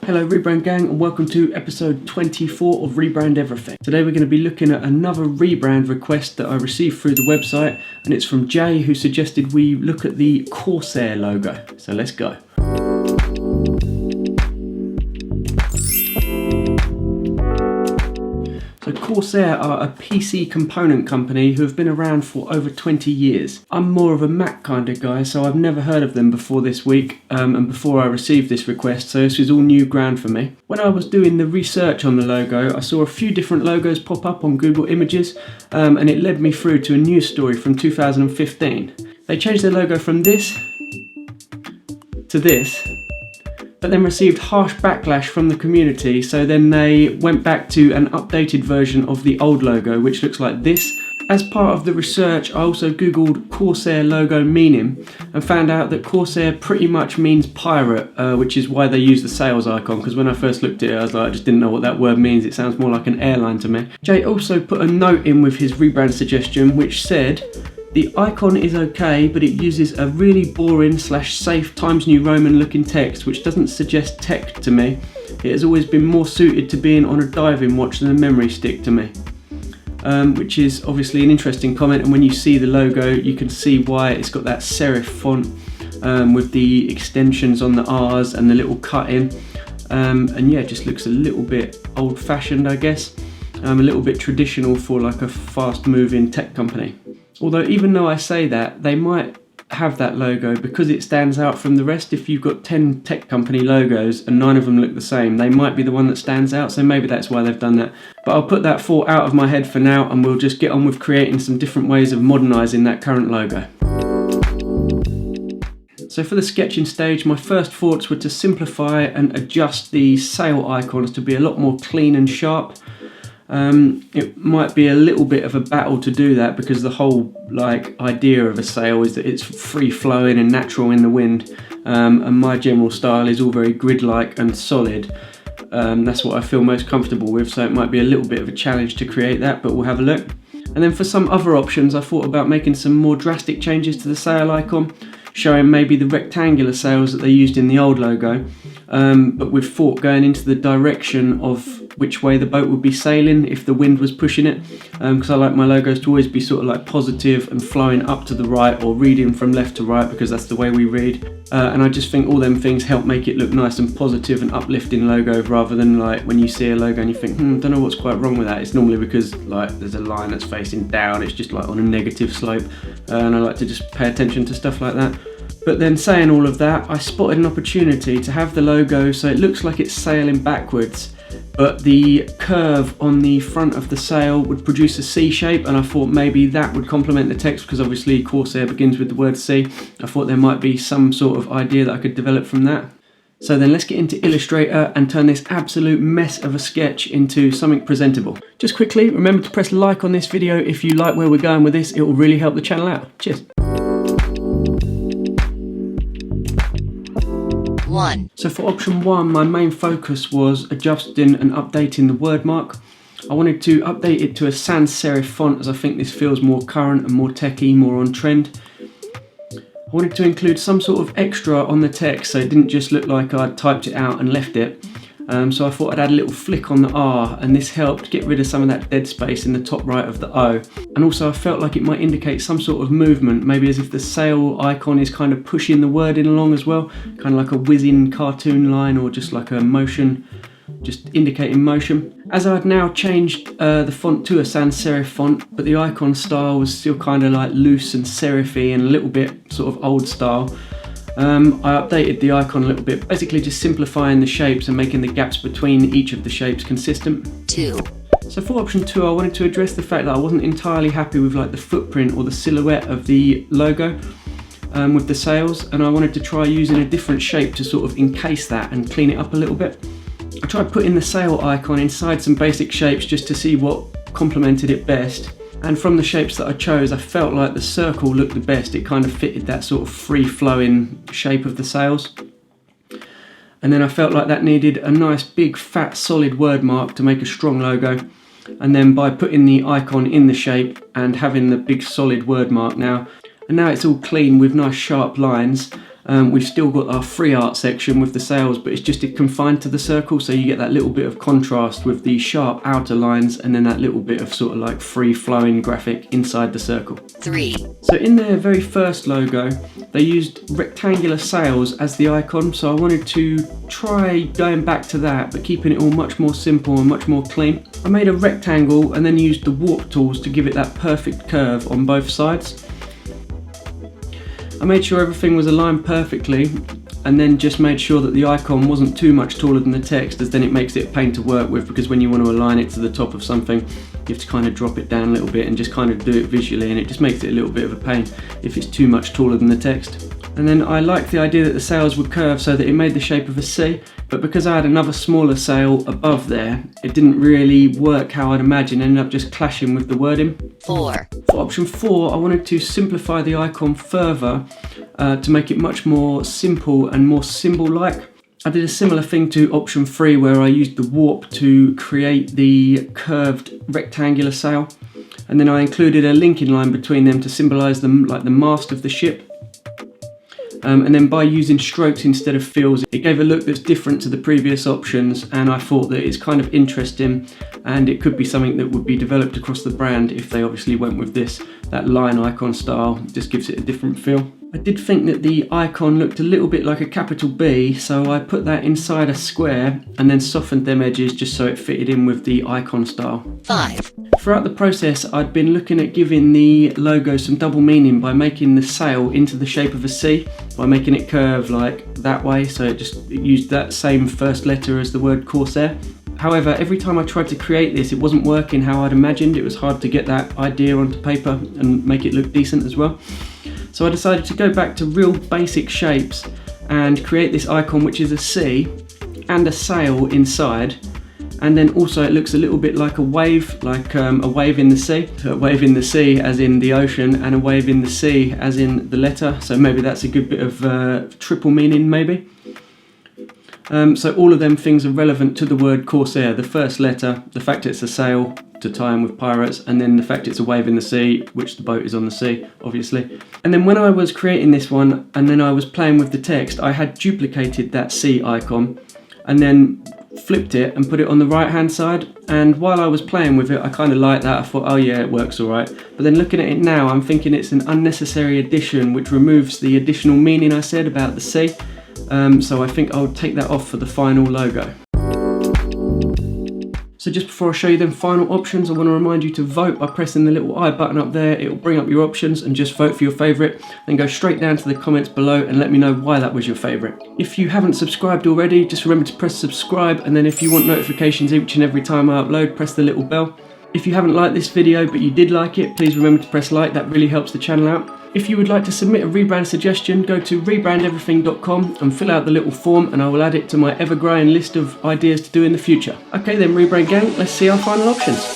Hello Rebrand gang, and welcome to episode 24 of Rebrand Everything. Today we're going to be looking at another rebrand request that I received through the website, and it's from Jay, who suggested we look at the CORSAIR logo. So let's go. So CORSAIR are a PC component company who have been around for over 20 years. I'm more of a Mac kind of guy, so I've never heard of them before this week and before I received this request, so this is all new ground for me. When I was doing the research on the logo, I saw a few different logos pop up on Google Images and it led me through to a news story from 2015. They changed their logo from this to this, but then received harsh backlash from the community, so then they went back to an updated version of the old logo, which looks like this. As part of the research, I also googled CORSAIR logo meaning and found out that CORSAIR pretty much means pirate, which is why they use the sails icon, because when I first looked at it I was like, I just didn't know what that word means. It sounds more like an airline to me. Jay also put a note in with his rebrand suggestion which said, "The icon is okay, but it uses a really boring / safe Times New Roman looking text which doesn't suggest tech to me. It has always been more suited to being on a diving watch than a memory stick to me." Which is obviously an interesting comment, and when you see the logo you can see why. It's got that serif font with the extensions on the R's and the little cut in, and yeah, it just looks a little bit old fashioned, I guess, a little bit traditional for like a fast moving tech company. Although even though I say that, they might have that logo because it stands out from the rest. If you've got 10 tech company logos and 9 of them look the same, they might be the one that stands out, so maybe that's why they've done that. But I'll put that thought out of my head for now, and we'll just get on with creating some different ways of modernising that current logo. So for the sketching stage, my first thoughts were to simplify and adjust the sail icons to be a lot more clean and sharp. It might be a little bit of a battle to do that because the whole idea of a sail is that it's free flowing and natural in the wind, and my general style is all very grid-like and solid. That's what I feel most comfortable with, so it might be a little bit of a challenge to create that, but we'll have a look. And then for some other options, I thought about making some more drastic changes to the sail icon, showing maybe the rectangular sails that they used in the old logo, but with thought going into the direction of which way the boat would be sailing if the wind was pushing it, because I like my logos to always be sort of like positive and flowing up to the right or reading from left to right, because that's the way we read, and I just think all them things help make it look nice and positive and uplifting logo, rather than like when you see a logo and you think, don't know what's quite wrong with that. It's normally because like there's a line that's facing down, it's just like on a negative slope, and I like to just pay attention to stuff like that. But then saying all of that, I spotted an opportunity to have the logo so it looks like it's sailing backwards, but the curve on the front of the sail would produce a C shape, and I thought maybe that would complement the text because obviously CORSAIR begins with the word C. I thought there might be some sort of idea that I could develop from that. So then let's get into Illustrator and turn this absolute mess of a sketch into something presentable. Just quickly, remember to press like on this video if you like where we're going with this. It will really help the channel out. Cheers. So for option 1, my main focus was adjusting and updating the word mark. I wanted to update it to a sans serif font, as I think this feels more current and more techy, more on trend. I wanted to include some sort of extra on the text so it didn't just look like I'd typed it out and left it. So I thought I'd add a little flick on the R, and this helped get rid of some of that dead space in the top right of the O. And also I felt like it might indicate some sort of movement, maybe as if the sail icon is kind of pushing the wording along as well, kind of like a whizzing cartoon line, or just like a motion, just indicating motion. As I'd now changed the font to a sans serif font, but the icon style was still kind of like loose and serify and a little bit sort of old style, I updated the icon a little bit, basically just simplifying the shapes and making the gaps between each of the shapes consistent. So for option 2, I wanted to address the fact that I wasn't entirely happy with like the footprint or the silhouette of the logo with the sails, and I wanted to try using a different shape to sort of encase that and clean it up a little bit. I tried putting the sail icon inside some basic shapes just to see what complemented it best. And from the shapes that I chose, I felt like the circle looked the best. It kind of fitted that sort of free-flowing shape of the sails. And then I felt like that needed a nice big fat solid word mark to make a strong logo. And then by putting the icon in the shape and having the big solid word mark now, and now it's all clean with nice sharp lines, We've still got our free art section with the sails, but it's just confined to the circle, so you get that little bit of contrast with the sharp outer lines and then that little bit of sort of like free flowing graphic inside the circle. 3. So in their very first logo, they used rectangular sails as the icon, so I wanted to try going back to that, but keeping it all much more simple and much more clean. I made a rectangle and then used the warp tools to give it that perfect curve on both sides. I made sure everything was aligned perfectly, and then just made sure that the icon wasn't too much taller than the text, as then it makes it a pain to work with, because when you want to align it to the top of something, you have to kind of drop it down a little bit and just kind of do it visually, and it just makes it a little bit of a pain if it's too much taller than the text. And then I liked the idea that the sails would curve so that it made the shape of a C, but because I had another smaller sail above there, it didn't really work how I'd imagined, ended up just clashing with the wording. 4. For option 4, I wanted to simplify the icon further to make it much more simple and more symbol-like. I did a similar thing to option 3, where I used the warp to create the curved rectangular sail, and then I included a linking line between them to symbolise them like the mast of the ship. And then by using strokes instead of fills, it gave a look that's different to the previous options, and I thought that it's kind of interesting and it could be something that would be developed across the brand if they obviously went with this. That line icon style just gives it a different feel. I did think that the icon looked a little bit like a capital B, so I put that inside a square and then softened them edges just so it fitted in with the icon style. 5. Throughout the process, I'd been looking at giving the logo some double meaning by making the sail into the shape of a C, by making it curve like that way, so it used that same first letter as the word CORSAIR. However, every time I tried to create this, it wasn't working how I'd imagined. It was hard to get that idea onto paper and make it look decent as well. So I decided to go back to real basic shapes and create this icon, which is a C and a sail inside. And then also it looks a little bit like a wave, like a wave in the sea. So a wave in the sea as in the ocean, and a wave in the sea as in the letter. So maybe that's a good bit of triple meaning maybe. So all of them things are relevant to the word Corsair. The first letter, the fact it's a sail to tie in with pirates, and then the fact it's a wave in the sea, which the boat is on the sea, obviously. And then when I was creating this one, and then I was playing with the text, I had duplicated that sea icon, and then flipped it and put it on the right hand side. And while I was playing with it, I kind of liked that. I thought, oh yeah, it works all right. But then looking at it now, I'm thinking it's an unnecessary addition which removes the additional meaning I said about the sea. So I think I'll take that off for the final logo. So just before I show you them final options, I want to remind you to vote by pressing the little I button up there. It'll bring up your options, and just vote for your favourite. Then go straight down to the comments below and let me know why that was your favourite. If you haven't subscribed already, just remember to press subscribe, and then if you want notifications each and every time I upload, press the little bell. If you haven't liked this video but you did like it, please remember to press like. That really helps the channel out. If you would like to submit a rebrand suggestion, go to rebrandeverything.com and fill out the little form, and I will add it to my ever-growing list of ideas to do in the future. Okay then, Rebrand gang, let's see our final options.